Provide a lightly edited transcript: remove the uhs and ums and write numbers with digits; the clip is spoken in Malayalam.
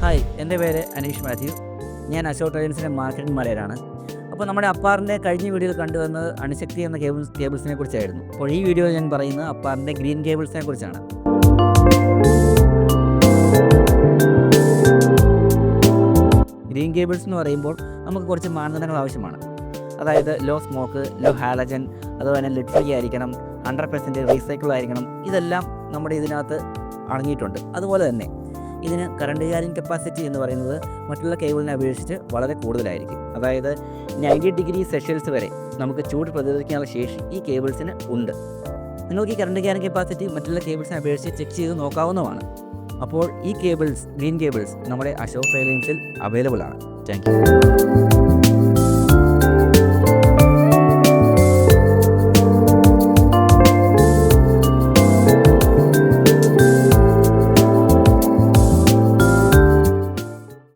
ഹായ്, എൻ്റെ പേര് അനീഷ് മാത്യു. ഞാൻ അശോക് ട്രെയിൻസിൻ്റെ മാർക്കറ്റിംഗ് മാനേജറാണ്. അപ്പോൾ നമ്മുടെ അപ്പാറിൻ്റെ കഴിഞ്ഞ വീഡിയോയിൽ കണ്ടുവന്നത് അണുശക്തി എന്ന കേബിൾസിനെ കുറിച്ചായിരുന്നു. അപ്പോൾ ഈ വീഡിയോയിൽ ഞാൻ പറയുന്നത് അപ്പാറിൻ്റെ ഗ്രീൻ കേബിൾസിനെ കുറിച്ചാണ്. ഗ്രീൻ കേബിൾസ് എന്ന് പറയുമ്പോൾ നമുക്ക് കുറച്ച് മാനദണ്ഡങ്ങൾ ആവശ്യമാണ്. അതായത് ലോ സ്മോക്ക്, ലോ ഹാലജൻ, അതുപോലെ തന്നെ ലിഡ് ഫ്രീ ആയിരിക്കണം, 100% റീസൈക്കിൾ ആയിരിക്കണം. ഇതെല്ലാം നമ്മുടെ ഇതിനകത്ത് അടങ്ങിയിട്ടുണ്ട്. അതുപോലെ തന്നെ ഇതിന് കറണ്ട് ക്യാരിങ് കപ്പാസിറ്റി എന്ന് പറയുന്നത് മറ്റുള്ള കേബിളിനെ അപേക്ഷിച്ച് വളരെ കൂടുതലായിരിക്കും. അതായത് 90 ഡിഗ്രി സെൽഷ്യസ് വരെ നമുക്ക് ചൂട് പ്രതിരോധിക്കാനുള്ള ശേഷി ഈ കേബിൾസിന് ഉണ്ട്. നിങ്ങൾക്ക് ഈ കറണ്ട് ക്യാരിങ് കപ്പാസിറ്റി മറ്റുള്ള കേബിൾസിനെ അപേക്ഷിച്ച് ചെക്ക് ചെയ്ത് നോക്കാവുന്നതാണ്. അപ്പോൾ ഈ ഗ്രീൻ കേബിൾസ് നമ്മുടെ അശോക് ട്രെയിൻസിൽ അവൈലബിൾ ആണ്. Thank you.